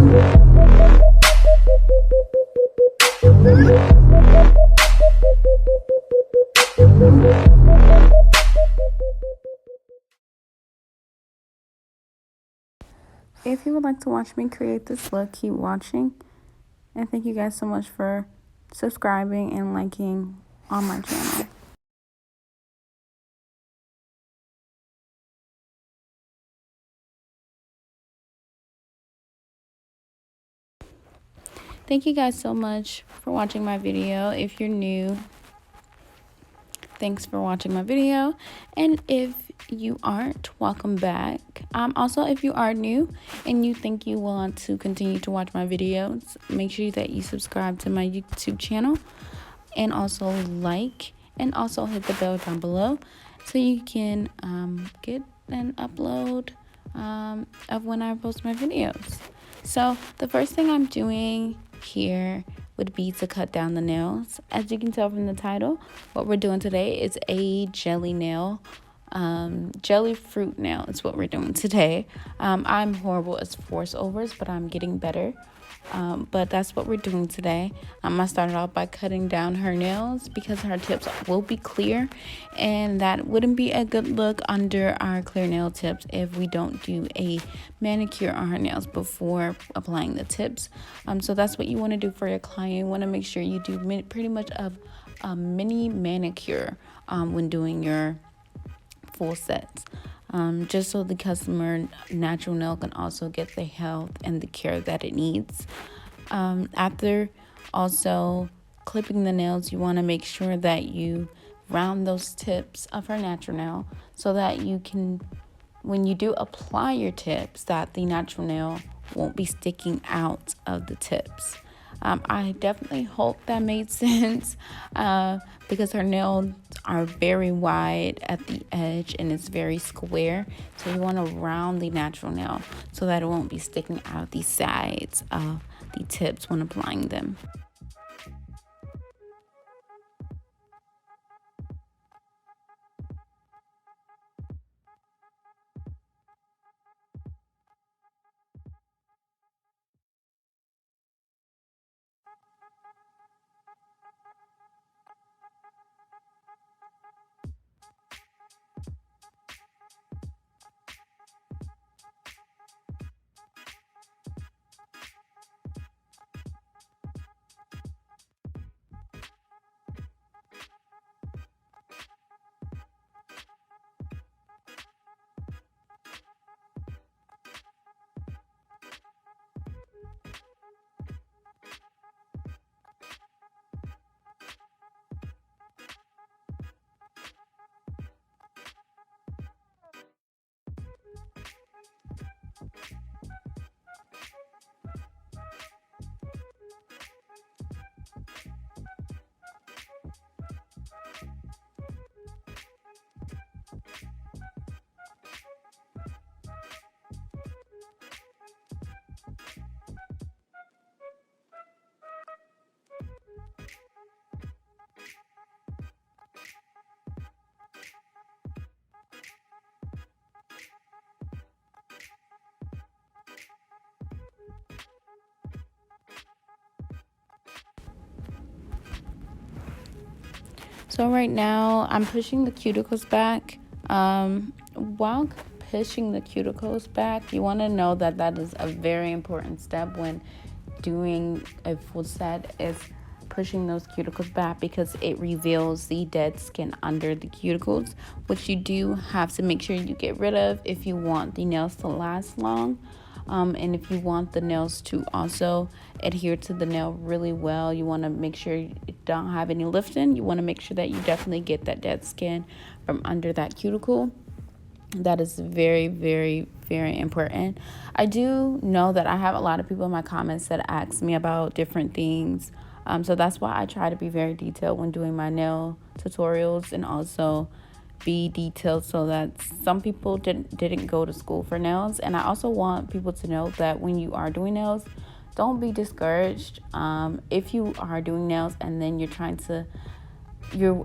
If you would like to watch me create this look, keep watching. And thank you guys so much for subscribing and liking on my channel. Thank you guys so much for watching my video. If you're new, thanks for watching my video. And if you aren't, welcome back. Also, if you are new and you think you want to continue to watch my videos, make sure that you subscribe to my YouTube channel and also like and also hit the bell down below so you can get an upload of when I post my videos. So the first thing I'm doing here would be to cut down the nails. As you can tell from the title, what we're doing today is a jelly nail. Jelly fruit nail is what we're doing today. I'm horrible at force overs, but I'm getting better. But that's what we're doing today. I started off by cutting down her nails because her tips will be clear, and that wouldn't be a good look under our clear nail tips if we don't do a manicure on her nails before applying the tips. So that's what you want to do for your client. You want to make sure you do pretty much of a mini manicure when doing your full sets. Just so the customer natural nail can also get the health and the care that it needs. After also clipping the nails, you want to make sure that you round those tips of her natural nail so that you can, when you do apply your tips, that the natural nail won't be sticking out of the tips. I definitely hope that made sense because her nails are very wide at the edge and it's very square. So you want to round the natural nail so that it won't be sticking out the sides of the tips when applying them. So right now I'm pushing the cuticles back. While pushing the cuticles back, you want to know that that is a very important step when doing a full set, is pushing those cuticles back because it reveals the dead skin under the cuticles, which you do have to make sure you get rid of if you want the nails to last long. And if you want the nails to also adhere to the nail really well, you want to make sure you don't have any lifting. You want to make sure that you definitely get that dead skin from under that cuticle. That is very, very, very important. I do know that I have a lot of people in my comments that ask me about different things. So that's why I try to be very detailed when doing my nail tutorials, and also be detailed so that some people didn't go to school for nails. And I also want people to know that when you are doing nails, don't be discouraged. If you are doing nails and then you're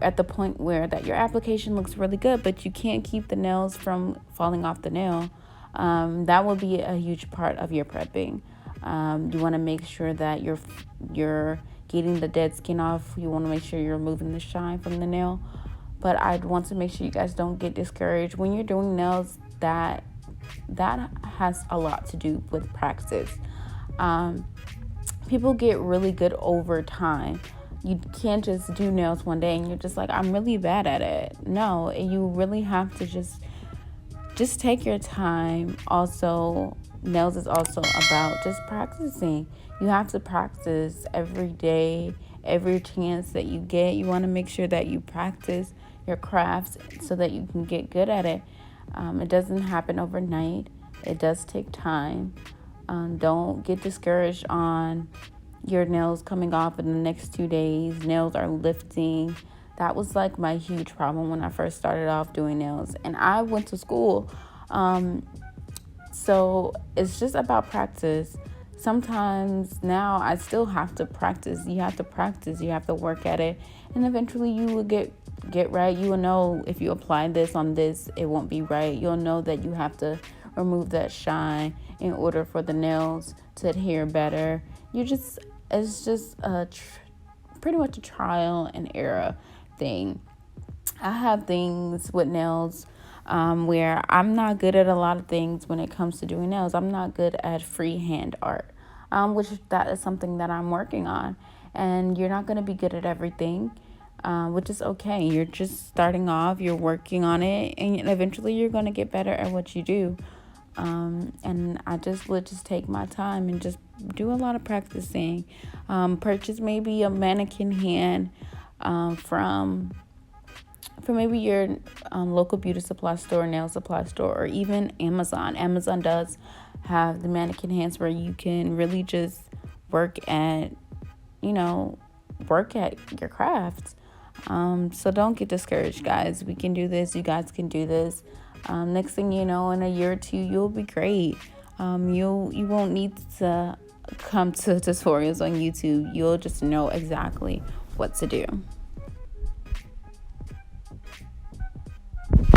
at the point where that your application looks really good, but you can't keep the nails from falling off the nail, that will be a huge part of your prepping. You want to make sure that you're getting the dead skin off. You want to make sure you're removing the shine from the nail. But I want to make sure you guys don't get discouraged when you're doing nails. That has a lot to do with practice. People get really good over time. You can't just do nails one day and you're just like, I'm really bad at it. No, you really have to just take your time. Also, nails is also about just practicing. You have to practice every day, every chance that you get. You want to make sure that you practice your crafts so that you can get good at it. It doesn't happen overnight. It does take time. Don't get discouraged on your nails coming off in the next 2 days. Nails are lifting. That was like my huge problem when I first started off doing nails. And I went to school. So it's just about practice. Sometimes now I still have to practice. You have to practice. You have to work at it. And eventually you will get right. You will know if you apply this on this, it won't be right. You'll know that you have to remove that shine in order for the nails to adhere better. It's just pretty much a trial and error thing. I have things with nails where I'm not good at a lot of things when it comes to doing nails. I'm not good at freehand art, which that is something that I'm working on. And you're not going to be good at everything, which is okay. You're just starting off, you're working on it, and eventually you're going to get better at what you do. And I would just take my time and just do a lot of practicing. Purchase maybe a mannequin hand from maybe your local beauty supply store, nail supply store, or even Amazon. Amazon does have the mannequin hands where you can really just work at your crafts. So don't get discouraged, guys. We can do this. You guys can do this. Next thing you know, in a year or two, you'll be great. You won't need to come to tutorials on YouTube. You'll just know exactly what to do.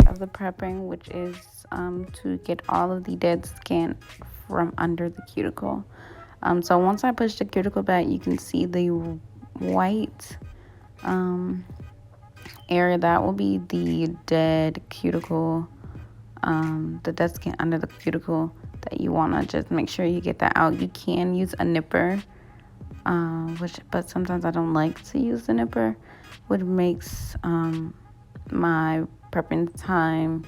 Of the prepping, which is to get all of the dead skin from under the cuticle. So once I push the cuticle back, you can see the white area. That will be the dead cuticle, the dead skin under the cuticle that you want to just make sure you get that out. You can use a nipper, but sometimes I don't like to use the nipper, which makes my prepping time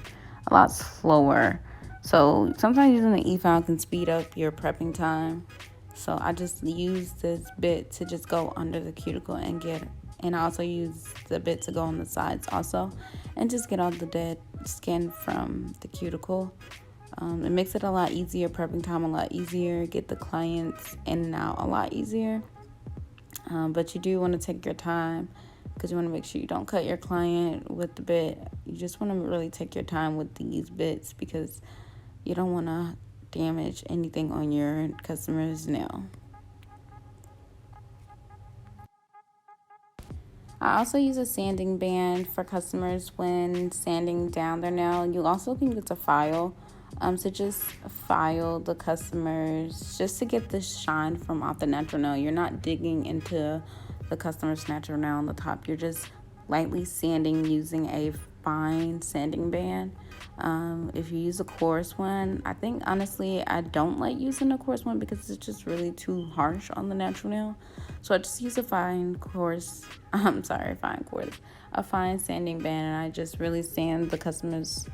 a lot slower. So sometimes using the e-file can speed up your prepping time. So I just use this bit to just go under the cuticle and I also use the bit to go on the sides also, and just get all the dead skin from the cuticle. It makes it a lot easier, prepping time a lot easier, get the clients in and out a lot easier. But you do want to take your time, because you want to make sure you don't cut your client with the bit. You just want to really take your time with these bits, because you don't want to damage anything on your customer's nail. I also use a sanding band for customers when sanding down their nail. You also can use a file. So just file the customers just to get the shine from off the natural nail. You're not digging into the customer's natural nail on the top. You're just lightly sanding using a fine sanding band. If you use a coarse one, I think honestly I don't like using a coarse one because it's just really too harsh on the natural nail. So I just use a fine sanding band, and I just really sand the customer's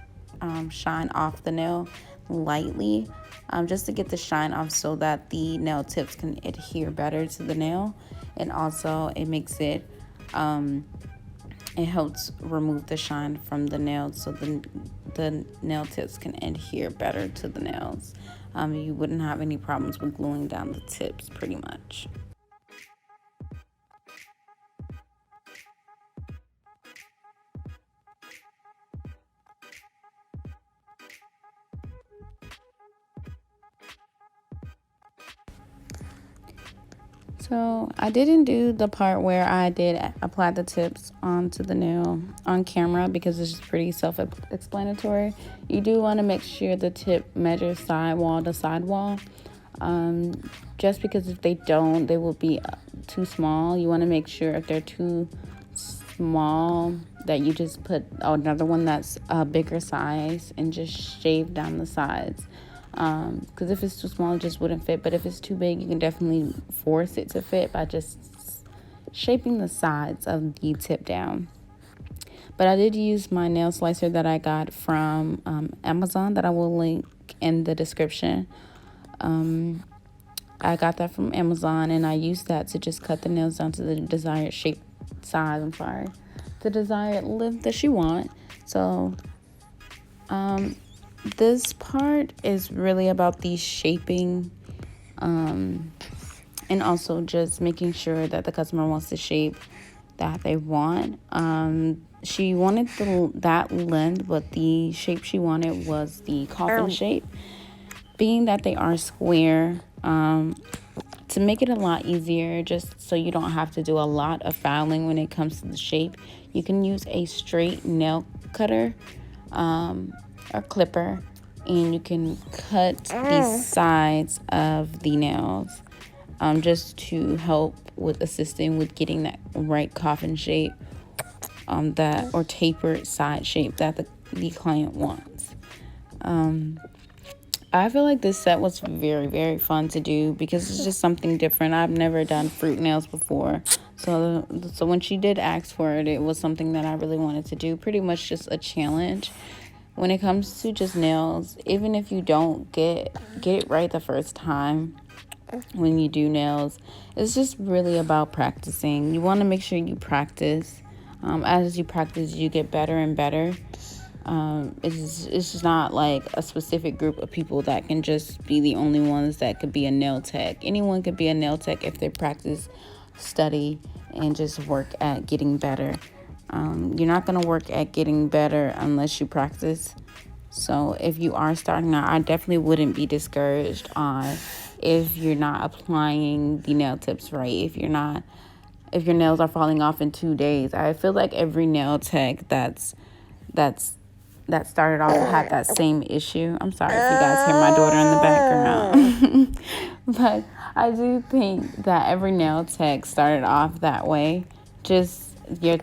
shine off the nail lightly, just to get the shine off so that the nail tips can adhere better to the nail. And also it makes it helps remove the shine from the nails, so the nail tips can adhere better to the nails. You wouldn't have any problems with gluing down the tips pretty much. So I didn't do the part where I did apply the tips onto the nail on camera because it's just pretty self-explanatory. You do want to make sure the tip measures sidewall to sidewall. Just because if they don't, they will be too small. You want to make sure if they're too small that you just put another one that's a bigger size and just shave down the sides. Because if it's too small, it just wouldn't fit. But if it's too big, you can definitely force it to fit by just shaping the sides of the tip down. But I did use my nail slicer that I got from Amazon that I will link in the description. I got that from Amazon, and I used that to just cut the nails down to the desired shape, size, the desired length that you want. So this part is really about the shaping, and also just making sure that the customer wants the shape that they want. She wanted that length, but the shape she wanted was the coffin shape. Being that they are square, to make it a lot easier, just so you don't have to do a lot of filing when it comes to the shape, you can use a straight nail cutter or clipper, and you can cut the sides of the nails, just to help with assisting with getting that right coffin shape, that or tapered side shape that the client wants. I feel like this set was very, very fun to do because it's just something different. I've never done fruit nails before. So when she did ask for it, it was something that I really wanted to do. Pretty much just a challenge. When it comes to just nails, even if you don't get it right the first time when you do nails, it's just really about practicing. You want to make sure you practice. As you practice, you get better and better. It's just not like a specific group of people that can just be the only ones that could be a nail tech. Anyone could be a nail tech if they practice, study, and just work at getting better. You're not going to work at getting better unless you practice. So if you are starting out, I definitely wouldn't be discouraged on if you're not applying the nail tips right. If your nails are falling off in 2 days. I feel like every nail tech that started off had that same issue. I'm sorry if you guys hear my daughter in the background. But I do think that every nail tech started off that way. Just your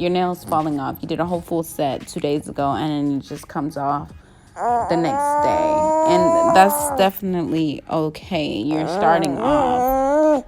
nails falling off. You did a whole full set 2 days ago, and then it just comes off the next day. And that's definitely okay. You're starting off.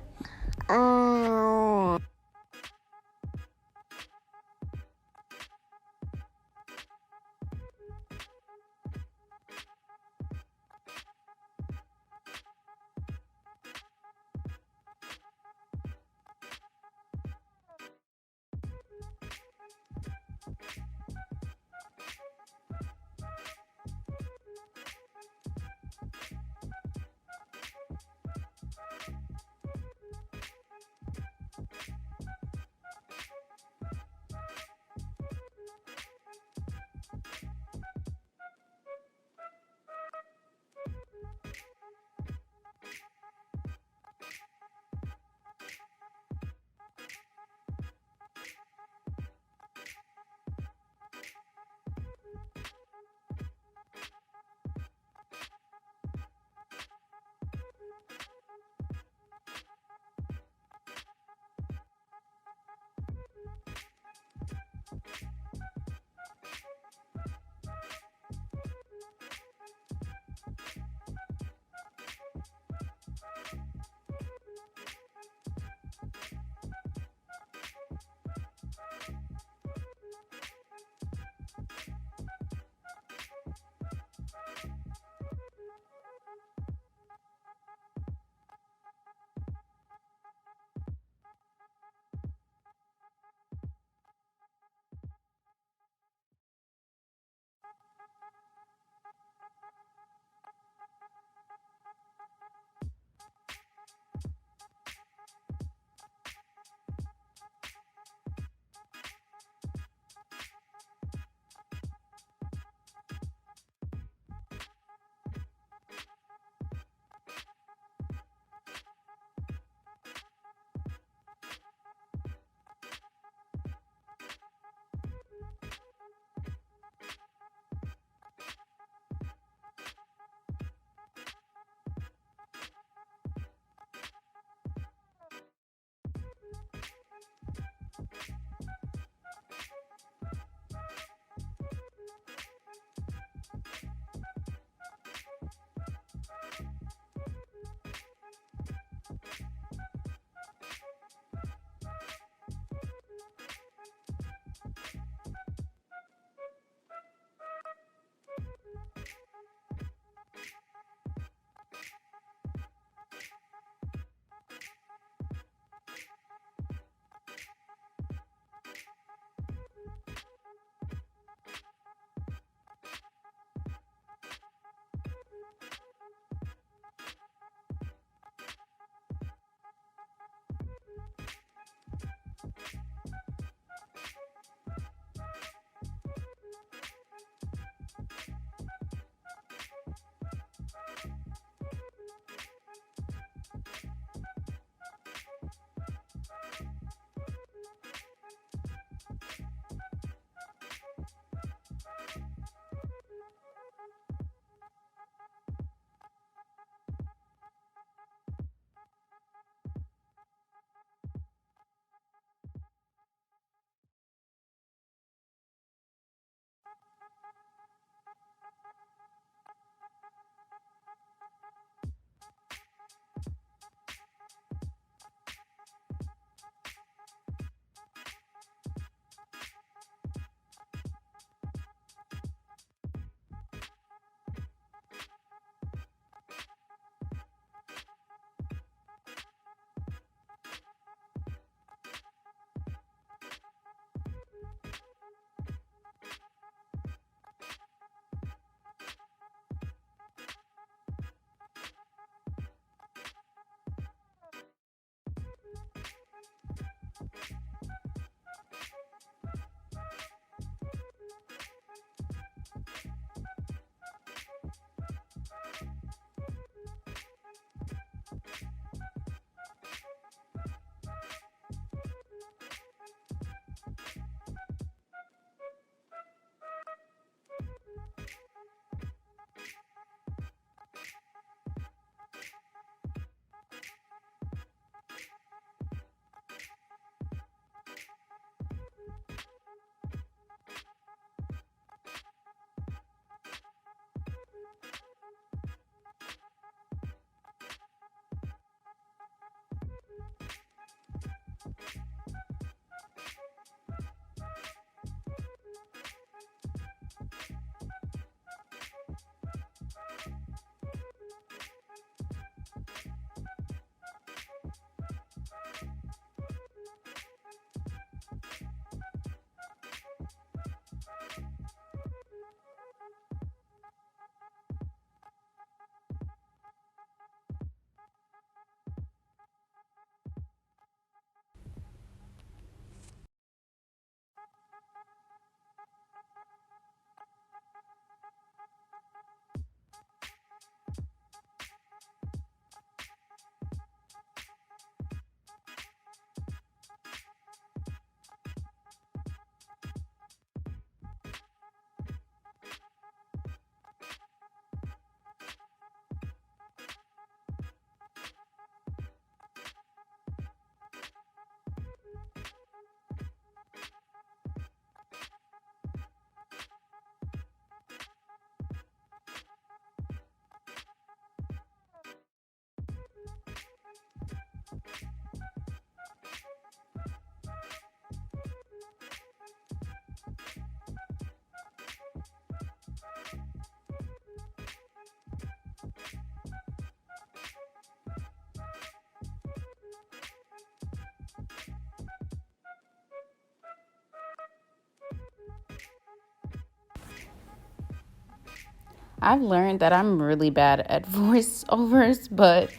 I've learned that I'm really bad at voiceovers, but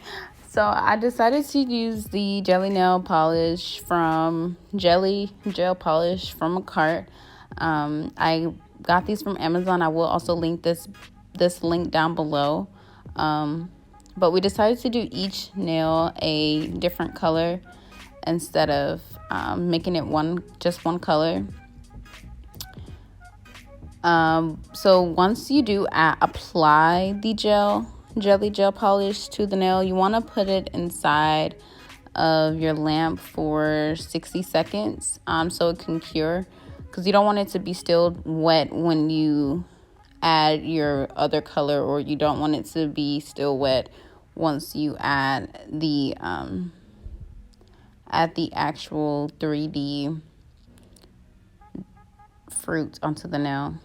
so I decided to use the jelly gel polish from a cart. I got these from Amazon. I will also link this link down below. But we decided to do each nail a different color instead of making it just one color. So once you do apply the jelly gel polish to the nail, you want to put it inside of your lamp for 60 seconds so it can cure, because you don't want it to be still wet when you add your other color, or you don't want it to be still wet once you add the actual 3D fruit onto the nail.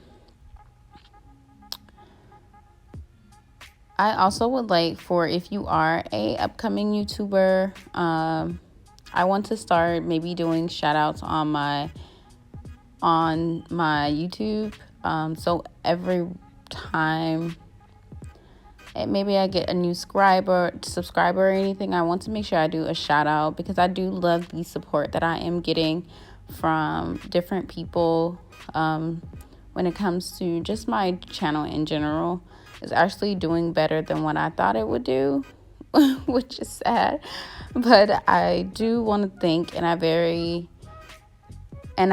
I also would like, for if you are a upcoming YouTuber, I want to start maybe doing shout outs on my YouTube. So every time maybe I get a new subscriber or anything, I want to make sure I do a shout out, because I do love the support that I am getting from different people when it comes to just my channel in general. It's actually doing better than what I thought it would do, which is sad. But I do want to thank, and I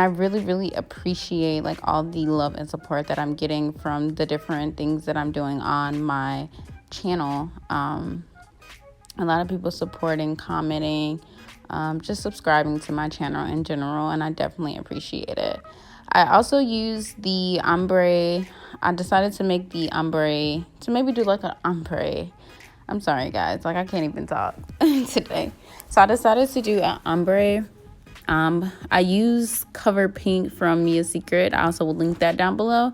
really, really appreciate like all the love and support that I'm getting from the different things that I'm doing on my channel. A lot of people supporting, commenting, just subscribing to my channel in general, and I definitely appreciate it. I also use the ombre. I decided to make the ombre, to maybe do like an ombre. I'm sorry, guys. Like, I can't even talk today. So I decided to do an ombre. I use Cover Pink from Mia Secret. I also will link that down below.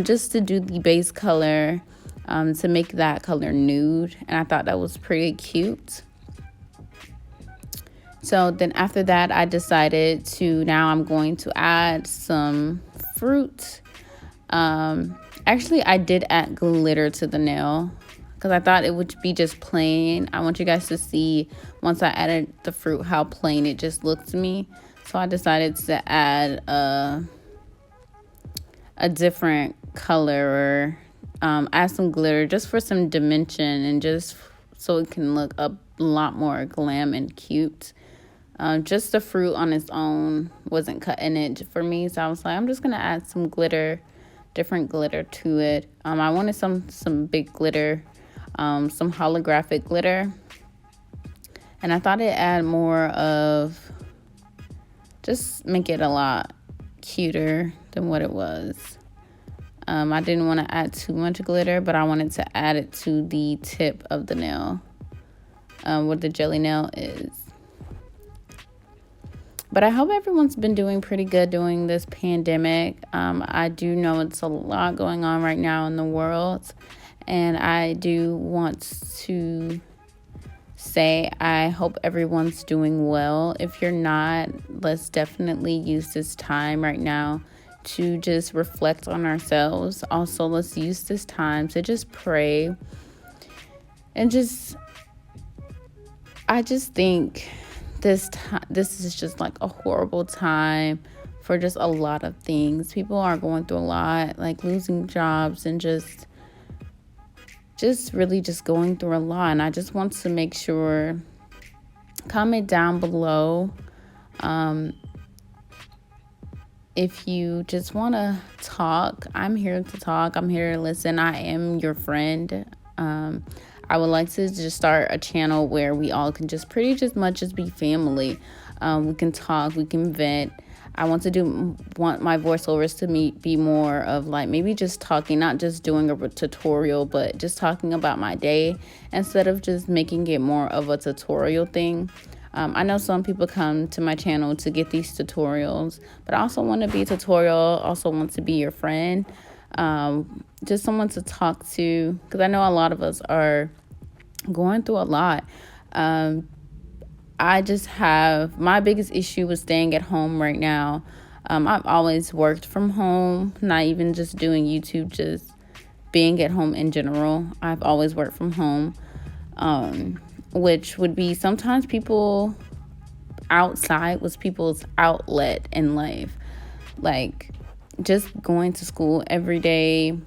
Just to do the base color, to make that color nude. And I thought that was pretty cute. So then after that, I decided now I'm going to add some fruit. Actually, I did add glitter to the nail, because I thought it would be just plain. I want you guys to see, once I added the fruit, how plain it just looked to me. So I decided to add a different color, or add some glitter just for some dimension, and just so it can look a lot more glam and cute. Just the fruit on its own wasn't cutting it for me, so I was like, I'm just gonna add some glitter, different glitter to it. I wanted some big glitter, some holographic glitter, and I thought it'd add more of, just make it a lot cuter than what it was. I didn't want to add too much glitter, but I wanted to add it to the tip of the nail, where the jelly nail is. But I hope everyone's been doing pretty good during this pandemic. I do know it's a lot going on right now in the world, and I do want to say I hope everyone's doing well. If you're not, let's definitely use this time right now to just reflect on ourselves. Also, let's use this time to just pray, and I just think this is just like a horrible time for just a lot of things. People are going through a lot, like losing jobs, and just really just going through a lot. And I just want to make sure, comment down below if you just want to talk. I'm here to talk. I'm here to listen. I am your friend. I would like to just start a channel where we all can just much as be family. We can talk, we can vent. I want my voiceovers to be more of like maybe just talking, not just doing a tutorial, but just talking about my day instead of just making it more of a tutorial thing. I know some people come to my channel to get these tutorials, but I also want to be a tutorial, also want to be your friend. Just someone to talk to, because I know a lot of us are going through a lot. I just have, my biggest issue with staying at home right now. I've always worked from home, not even just doing YouTube, being at home in general. I've always worked from home, which would be sometimes people outside was people's outlet in life. Like, just going to school every day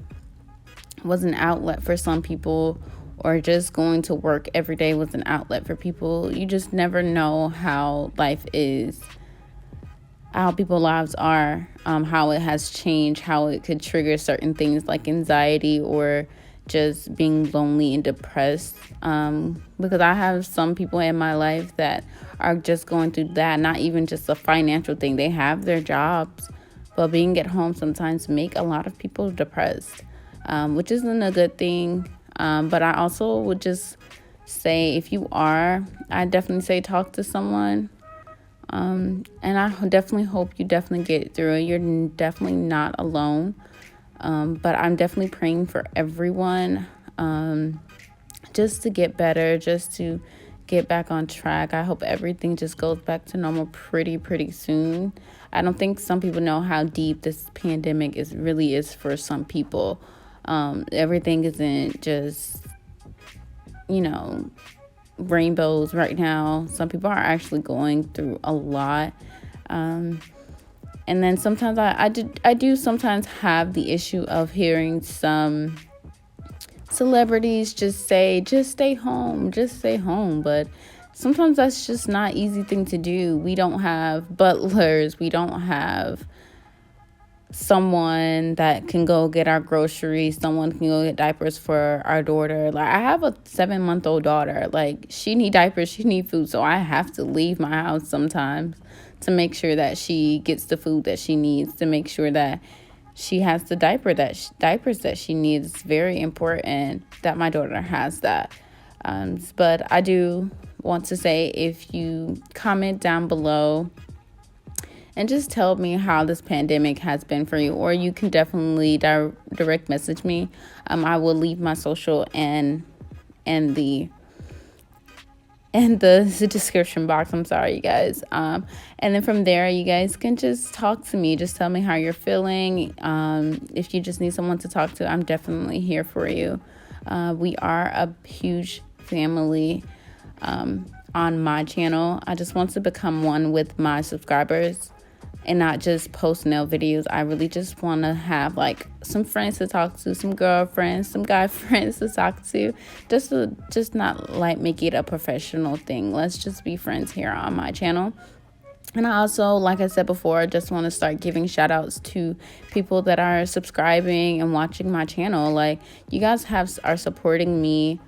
was an outlet for some people, or just going to work every day was an outlet for people. You just never know how life is, how people's lives are, how it has changed, how it could trigger certain things like anxiety or just being lonely and depressed. Because I have some people in my life that are just going through that, not even just a financial thing. They have their jobs, but being at home sometimes make a lot of people depressed, which isn't a good thing. But I also would just say, if you are, I definitely say talk to someone. And I definitely hope you definitely get through it. You're definitely not alone. But I'm definitely praying for everyone, just to get better, just to get back on track. I hope everything just goes back to normal pretty soon. I don't think some people know how deep this pandemic really is for some people. Everything isn't just, rainbows right now. Some people are actually going through a lot. And then sometimes I do sometimes have the issue of hearing some celebrities just say, just stay home. But sometimes that's just not easy thing to do. We don't have butlers. We don't have someone that can go get our groceries. Someone can go get diapers for our daughter. Like, I have a 7-month-old daughter. Like, she need diapers, she need food. So I have to leave my house sometimes to make sure that she gets the food that she needs, to make sure that she has the diapers that she needs. It's very important that my daughter has that. But I do want to say, if you comment down below and just tell me how this pandemic has been for you, or you can definitely direct message me. I will leave my social and the description box. I'm sorry, you guys. And then from there, you guys can just talk to me. Just tell me how you're feeling. If you just need someone to talk to, I'm definitely here for you. We are a huge family on my channel. I just want to become one with my subscribers and not just post nail videos. I really just want to have like some friends to talk to, some girlfriends, some guy friends to talk to, just not like make it a professional thing. Let's just be friends here on my channel. And I also, like I said before, I just want to start giving shout outs to people that are subscribing and watching my channel. Like, you guys are supporting me.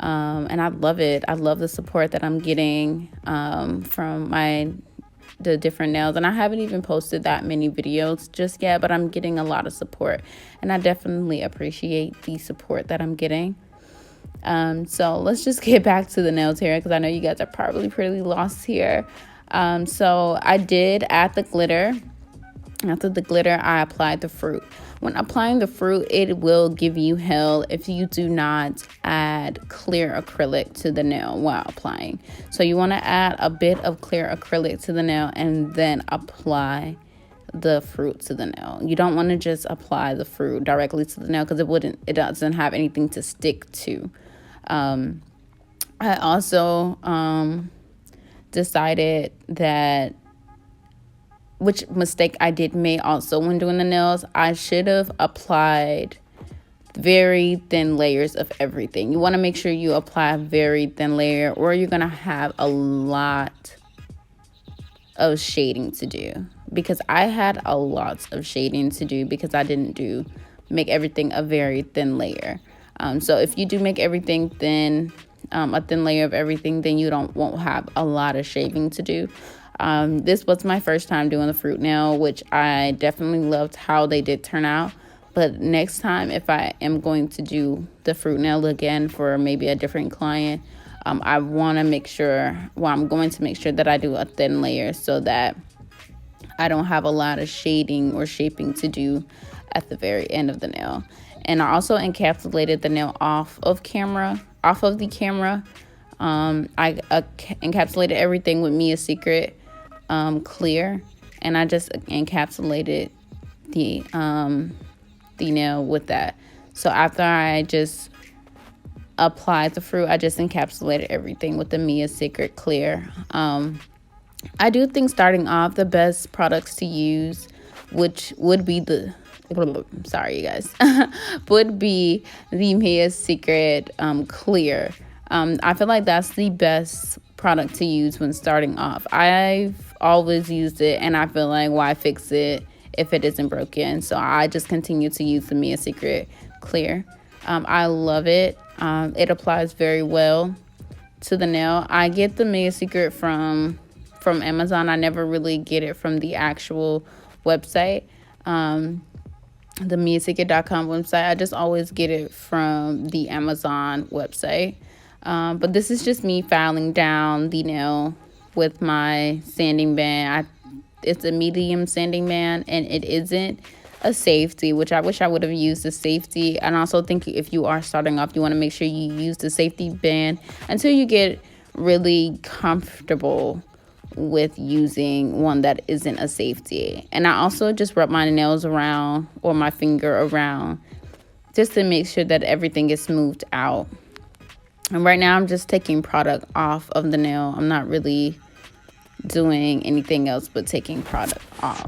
And I love it. I love the support that I'm getting from the different nails. And I haven't even posted that many videos just yet, but I'm getting a lot of support. And I definitely appreciate the support that I'm getting. So let's just get back to the nails here, because I know you guys are probably pretty lost here. So I did add the glitter. After the glitter, I applied the fruit. When applying the fruit, it will give you hell if you do not add clear acrylic to the nail while applying. So you want to add a bit of clear acrylic to the nail and then apply the fruit to the nail. You don't want to just apply the fruit directly to the nail, because it doesn't have anything to stick to. I also decided that, which mistake I did make also when doing the nails, I should have applied very thin layers of everything. You want to make sure you apply a very thin layer, or you're going to have a lot of shading to do. Because I had a lot of shading to do because I didn't make everything a very thin layer. So if you do make everything thin, a thin layer of everything, then you won't have a lot of shaving to do. This was my first time doing the fruit nail, which I definitely loved how they did turn out. But next time, if I am going to do the fruit nail again for maybe a different client, I want to make sure, I'm going to make sure that I do a thin layer so that I don't have a lot of shading or shaping to do at the very end of the nail. And I also encapsulated the nail off of the camera. I encapsulated everything with Mia Secret clear, and I just encapsulated the nail with that. So after I just applied the fruit, I just encapsulated everything with the Mia Secret Clear. I do think starting off, the best products to use, which would be the sorry you guys, would be the Mia Secret Clear. I feel like that's the best product to use when starting off. I've always used it, and I feel like why fix it if it isn't broken? So I just continue to use the Mia Secret Clear. I love it. It applies very well to the nail. I get the Mia Secret from Amazon. I never really get it from the actual website, the miasecret.com website. I just always get it from the Amazon website. But this is just me filing down the nail with my sanding band. It's a medium sanding band, and it isn't a safety, which I wish I would have used a safety. And I also think if you are starting off, you want to make sure you use the safety band until you get really comfortable with using one that isn't a safety. And I also just rub my nails around, or my finger around, just to make sure that everything is smoothed out. And right now I'm just taking product off of the nail. I'm not really doing anything else but taking product off.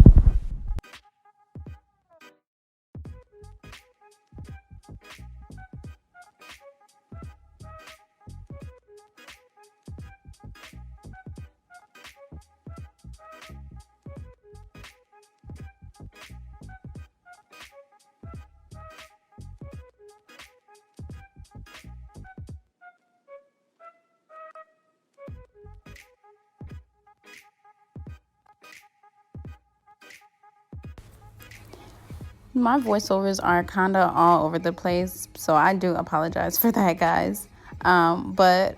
My voiceovers are kind of all over the place, so I do apologize for that, guys. But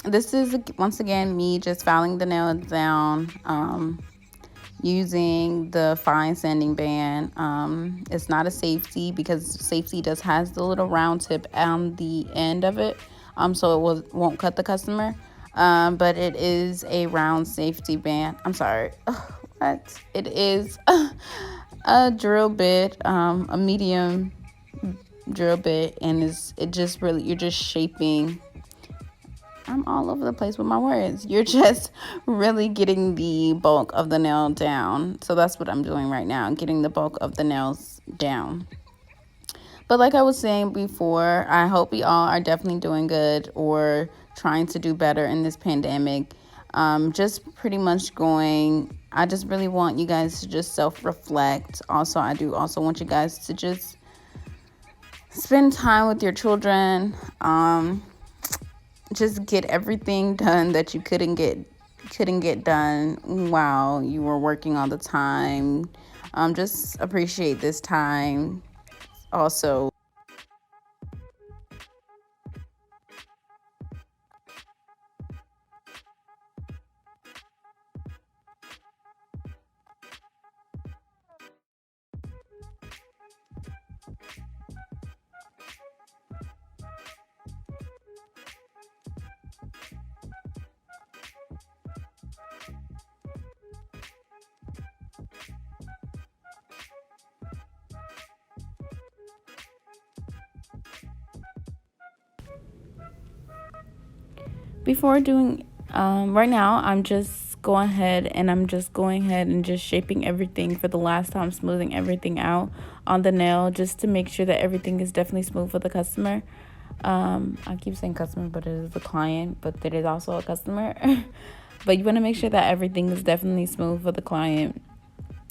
this is, once again, me just filing the nail down, using the fine sanding band. It's not a safety, because safety just has the little round tip on the end of it, so it won't cut the customer. But it is a round safety band. I'm sorry. What? It is a drill bit, a medium drill bit, and it just really, you're just shaping. I'm all over the place with my words. You're just really getting the bulk of the nail down. So that's what I'm doing right now, getting the bulk of the nails down. But like I was saying before, I hope we all are definitely doing good or trying to do better in this pandemic. Just pretty much I just really want you guys to just self-reflect. Also, I do also want you guys to just spend time with your children. Just get everything done that you couldn't get done while you were working all the time. Just appreciate this time. Also, before doing, right now, I'm just going ahead and just shaping everything for the last time, smoothing everything out on the nail, just to make sure that everything is definitely smooth for the customer. I keep saying customer, but it is the client, but it is also a customer. But you want to make sure that everything is definitely smooth for the client.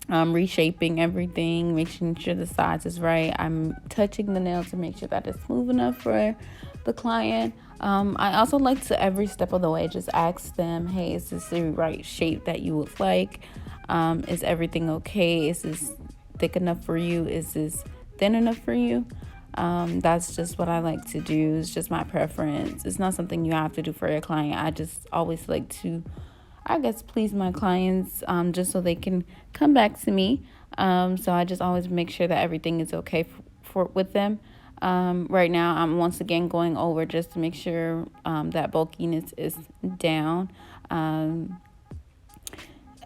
Reshaping everything, making sure the size is right. I'm touching the nail to make sure that it's smooth enough for the client. I also like to, every step of the way, just ask them, hey, is this the right shape that you would like? Is everything okay? Is this thick enough for you? Is this thin enough for you? That's just what I like to do. It's just my preference. It's not something you have to do for your client. I just always like to, I guess, please my clients, just so they can come back to me. So I just always make sure that everything is okay with them. Right now, I'm once again going over just to make sure that bulkiness is down.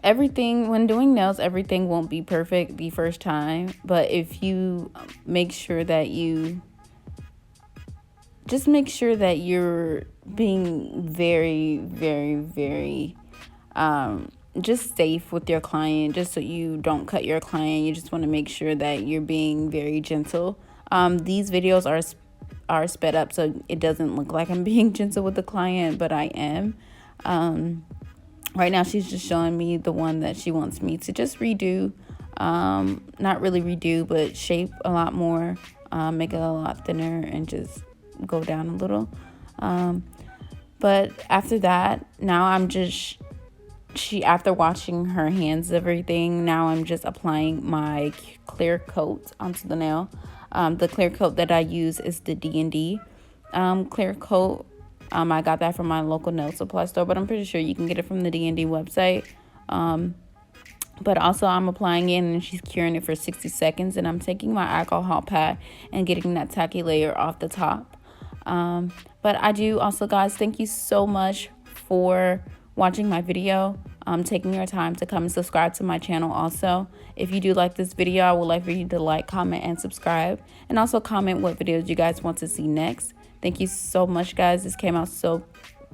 Everything, when doing nails, everything won't be perfect the first time. But if you make sure that you just make sure that you're being very, very, very just safe with your client, just so you don't cut your client. You just want to make sure that you're being very gentle. These videos are sped up, so it doesn't look like I'm being gentle with the client, but I am. Right now, she's just showing me the one that she wants me to just redo. Not really redo, but shape a lot more, make it a lot thinner, and just go down a little. But after that, now after washing her hands, everything, now I'm just applying my clear coat onto the nail. The clear coat that I use is the D&D clear coat. I got that from my local nail supply store, but I'm pretty sure you can get it from the D&D website. But also I'm applying it, and she's curing it for 60 seconds, and I'm taking my alcohol pad and getting that tacky layer off the top. But I do also, guys, thank you so much for watching my video, taking your time to come and subscribe to my channel. Also, if you do like this video, I would like for you to like, comment, and subscribe, and also comment what videos you guys want to see next. Thank you so much, guys. This came out so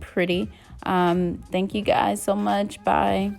pretty. Thank you guys so much. Bye.